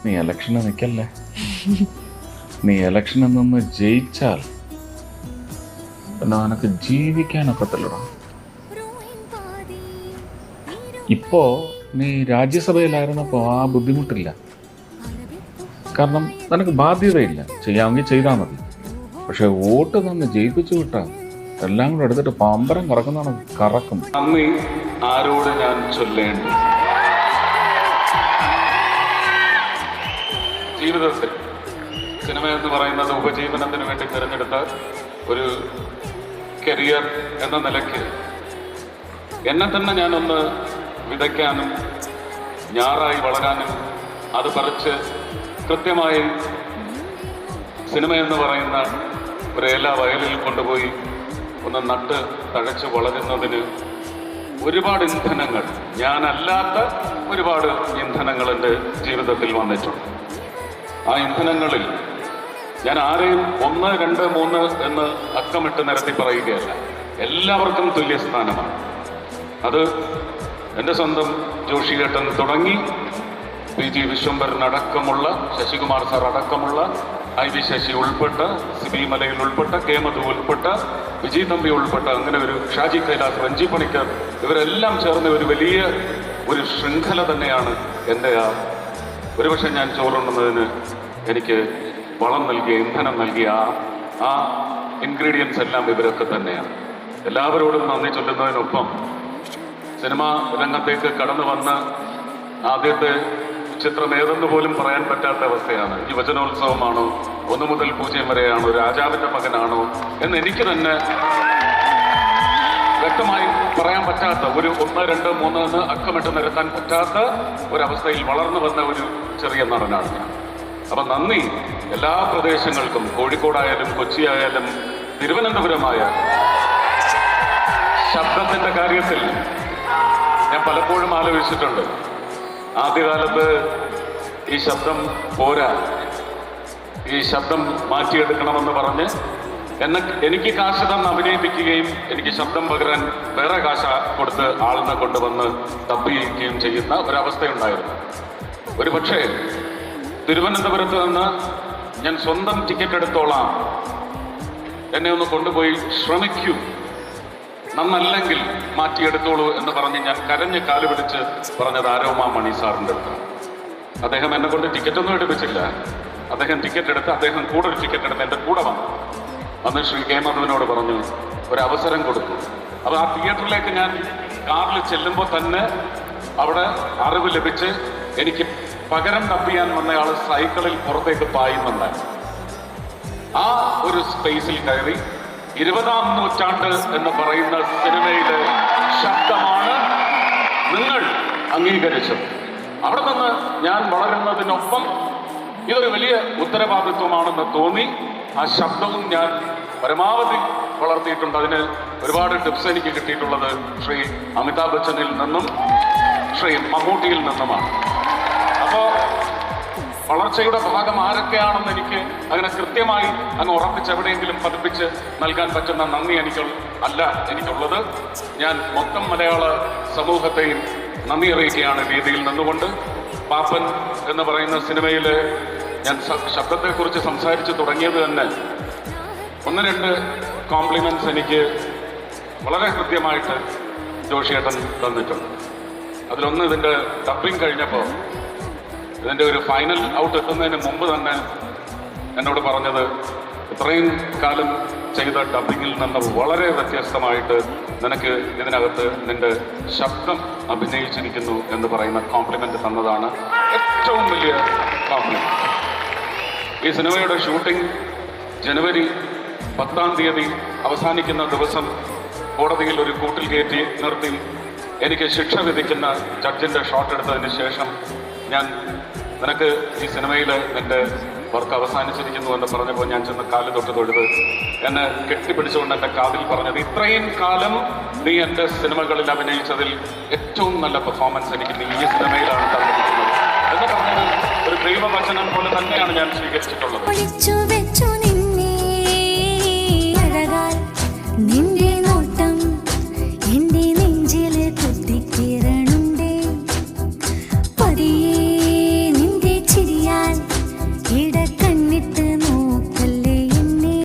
നീ ഇലക്ഷന് നിൽക്കല്ലേ. നീ ഇലക്ഷനിൽ നിന്ന് ജയിച്ചാൽ പിന്നെ നിനക്ക് ജീവിക്കാനൊക്കത്തില്ലടാ. ഇപ്പോ നീ രാജ്യസഭയിലായിരുന്നപ്പോൾ ആ ബുദ്ധിമുട്ടില്ല. കാരണം നിനക്ക് ബാധ്യതയില്ല, ചെയ്യാമെങ്കിൽ ചെയ്താൽ മതി. പക്ഷെ വോട്ട് തന്ന് ജയിപ്പിച്ചു വിട്ടാൽ എല്ലാം കൂടെ എടുത്തിട്ട് പമ്പരം കറക്കുന്നതാണ് കറക്കും. നന്ദി ആരോട് ഞാൻ ചൊല്ലേണ്ടു. ജീവിതത്തിൽ സിനിമ എന്ന് പറയുന്നത് ഉപജീവനത്തിന് വേണ്ടി തിരഞ്ഞെടുത്ത ഒരു കരിയർ എന്ന നിലയ്ക്ക് എന്നെ തന്നെ ഞാനൊന്ന് വിതയ്ക്കാനും ഞാറായി വളരാനും അത് പറിച്ച് കൃത്യമായി സിനിമ എന്ന് പറയുന്ന ഒരു എല്ലാ വയലിൽ കൊണ്ടുപോയി ഒന്ന് നട്ട് തഴച്ച് വളരുന്നതിന് ഒരുപാട് ഇന്ധനങ്ങൾ, ഞാനല്ലാത്ത ഒരുപാട് ഇന്ധനങ്ങൾ എൻ്റെ ജീവിതത്തിൽ വന്നിട്ടുണ്ട്. ആ ഇന്ധനങ്ങളിൽ ഞാൻ ആരെയും 1, 2, 3 എന്ന് അക്കമിട്ട് നിരത്തി പറയുകയല്ല. എല്ലാവർക്കും തുല്യസ്ഥാനമാണ്. അത് എൻ്റെ സ്വന്തം ജോഷിയേട്ടൻ തുടങ്ങി PG വിശ്വംഭരൻ അടക്കമുള്ള, ശശികുമാർ സാർ അടക്കമുള്ള, IV ശശി ഉൾപ്പെട്ട, സിബി മലയിൽ ഉൾപ്പെട്ട, കെ മധു ഉൾപ്പെട്ട, വിജയ് തമ്പി ഉൾപ്പെട്ട, അങ്ങനെ ഒരു ഷാജി കൈലാസ്, രഞ്ജി പണിക്കർ, ഇവരെല്ലാം ചേർന്ന ഒരു വലിയ ഒരു ശൃംഖല തന്നെയാണ് എൻ്റെ ഒരുപക്ഷെ ഞാൻ ചോറുണ്ണുന്നതിന് എനിക്ക് വളം നൽകിയ, ഇന്ധനം നൽകിയ ആ ഇൻഗ്രീഡിയൻസ് എല്ലാം ഇവരൊക്കെ തന്നെയാണ്. എല്ലാവരോടും നന്ദി ചൊല്ലുന്നതിനൊപ്പം സിനിമാ രംഗത്തേക്ക് കടന്നു വന്ന ആദ്യത്തെ ചിത്രം ഏതെന്ന് പോലും പറയാൻ പറ്റാത്ത അവസ്ഥയാണ്. യുവജനോത്സവമാണോ, 1 മുതൽ 0 വരെയാണോ, രാജാവിന്റെ മകനാണോ എന്ന് എനിക്ക് തന്നെ വ്യക്തമായി പറയാൻ പറ്റാത്ത, ഒരു 1, 2, 3 എന്ന് അക്കമിട്ട് നിരത്താൻ പറ്റാത്ത ഒരവസ്ഥയിൽ വളർന്നു വന്ന ഒരു ചെറിയ നടനാണ് ഞാൻ. അപ്പൊ നന്ദി എല്ലാ പ്രദേശങ്ങൾക്കും, കോഴിക്കോടായാലും കൊച്ചിയായാലും തിരുവനന്തപുരമായാലും. ശബ്ദത്തിന്റെ കാര്യത്തിൽ ഞാൻ പലപ്പോഴും ആലോചിച്ചിട്ടുണ്ട്. ആദ്യകാലത്ത് ഈ ശബ്ദം പോരാ, ഈ ശബ്ദം മാറ്റിയെടുക്കണമെന്ന് പറഞ്ഞ് എനിക്ക് കാശ് തന്ന് അഭിനയിപ്പിക്കുകയും എനിക്ക് ശബ്ദം പകരാൻ വേറെ കാശ് കൊടുത്ത് ആളിനെ കൊണ്ടുവന്ന് തപ്പിയിരിക്കുകയും ചെയ്യുന്ന ഒരവസ്ഥയുണ്ടായിരുന്നു. ഒരു പക്ഷേ തിരുവനന്തപുരത്ത് നിന്ന് ഞാൻ സ്വന്തം ടിക്കറ്റ് എടുത്തോളാം, എന്നെ ഒന്ന് കൊണ്ടുപോയി ശ്രമിക്കൂ, നന്നല്ലെങ്കിൽ മാറ്റിയെടുത്തോളൂ എന്ന് പറഞ്ഞ് ഞാൻ കരഞ്ഞ് കാല് പിടിച്ച് പറഞ്ഞത് ആരോമ മണി സാറിൻ്റെ അടുത്താണ്. അദ്ദേഹം എന്നെ കൊണ്ട് ടിക്കറ്റൊന്നും എടുപ്പിച്ചില്ല. അദ്ദേഹം ടിക്കറ്റ് എടുത്ത്, അദ്ദേഹം കൂടെ ഒരു ടിക്കറ്റ് എടുത്ത് എൻ്റെ കൂടെ വന്നു. അന്ന് ശ്രീ കെ മധുവിനോട് പറഞ്ഞു, ഒരവസരം കൊടുത്തു. അപ്പോൾ ആ തിയേറ്ററിലേക്ക് ഞാൻ കാറിൽ ചെല്ലുമ്പോൾ തന്നെ അവിടെ അറിവ് ലഭിച്ച് എനിക്ക് പകരം തപ്പിയാൻ വന്നയാൾ സൈക്കിളിൽ പുറത്തേക്ക് പായുന്നുണ്ടായിരുന്നു. ആ ഒരു സ്പേസിൽ കയറി 20ാം നൂറ്റാണ്ട് എന്ന് പറയുന്ന സിനിമയിലെ ശബ്ദമാണ് നിങ്ങൾ അംഗീകരിച്ചത്. അവിടെ നിന്ന് ഞാൻ വളരുന്നതിനൊപ്പം ഇതൊരു വലിയ ഉത്തരവാദിത്വമാണെന്ന് തോന്നി ആ ശബ്ദവും ഞാൻ പരമാവധി വളർത്തിയിട്ടുണ്ട്. അതിന് ഒരുപാട് ടിപ്സ് എനിക്ക് കിട്ടിയിട്ടുള്ളത് ശ്രീ അമിതാഭ് ബച്ചനിൽ നിന്നും ശ്രീ മമ്മൂട്ടിയിൽ നിന്നുമാണ്. അപ്പോൾ വളർച്ചയുടെ ഭാഗം ആരൊക്കെയാണെന്ന് എനിക്ക് അങ്ങനെ കൃത്യമായി അങ്ങ് ഉറപ്പിച്ച് എവിടെയെങ്കിലും പതിപ്പിച്ച് നൽകാൻ പറ്റുന്ന നന്ദി എനിക്കുള്ളത്. ഞാൻ മൊത്തം മലയാള സമൂഹത്തെയും നന്ദി അറിയിക്കുകയാണ് വേദിയിൽ നിന്നുകൊണ്ട്. പാപ്പൻ എന്ന് പറയുന്ന സിനിമയിൽ ഞാൻ ശബ്ദത്തെക്കുറിച്ച് സംസാരിച്ച് തുടങ്ങിയത് തന്നെ 1-2 കോംപ്ലിമെന്റ്സ് എനിക്ക് വളരെ കൃത്യമായിട്ട് ജോഷിയേട്ടൻ തന്നിട്ടുണ്ട്. അതിലൊന്ന് ഇതിൻ്റെ ഡബ്ബിങ് കഴിഞ്ഞപ്പോൾ, ഇതിൻ്റെ ഒരു ഫൈനൽ ഔട്ട് എത്തുന്നതിന് മുമ്പ് തന്നെ എന്നോട് പറഞ്ഞത്, ഇത്രയും കാലം ചെയ്ത ഡബ്ബിങ്ങിൽ നിന്ന് വളരെ വ്യത്യസ്തമായിട്ട് നിനക്ക് ഇതിനകത്ത് നിന്റെ ശബ്ദം അഭിനയിച്ചിരിക്കുന്നു എന്ന് പറയുന്ന കോംപ്ലിമെന്റ് തന്നതാണ് ഏറ്റവും വലിയ കോംപ്ലിമെന്റ്. ഈ സിനിമയുടെ ഷൂട്ടിംഗ് ജനുവരി 10-ാം തീയതി അവസാനിക്കുന്ന ദിവസം കോടതിയിൽ ഒരു കൂട്ടിൽ കയറ്റി നിർത്തി എനിക്ക് ശിക്ഷ വിധിക്കുന്ന ജഡ്ജിന്റെ ഷോട്ട് എടുത്തതിന് ശേഷം ഞാൻ, നിനക്ക് ഈ സിനിമയിൽ നിന്റെ വർക്ക് അവസാനിച്ചിരിക്കുന്നു എന്ന് പറഞ്ഞപ്പോൾ ഞാൻ ചെന്ന് കാല് തൊട്ട് തൊഴുത് എന്നെ കെട്ടിപ്പിടിച്ചുകൊണ്ട് എൻ്റെ കാതിൽ പറഞ്ഞത്, ഇത്രയും കാലം നീ എൻ്റെ സിനിമകളിൽ അഭിനയിച്ചതിൽ ഏറ്റവും നല്ല പെർഫോമൻസ് എനിക്ക് നീ ഈ സിനിമയിലാണ് തന്നിരിക്കുന്നത് എന്ന് പറഞ്ഞത് ഒരു ദൈവവചനം പോലെ തന്നെയാണ് ഞാൻ സ്വീകരിച്ചിട്ടുള്ളത്.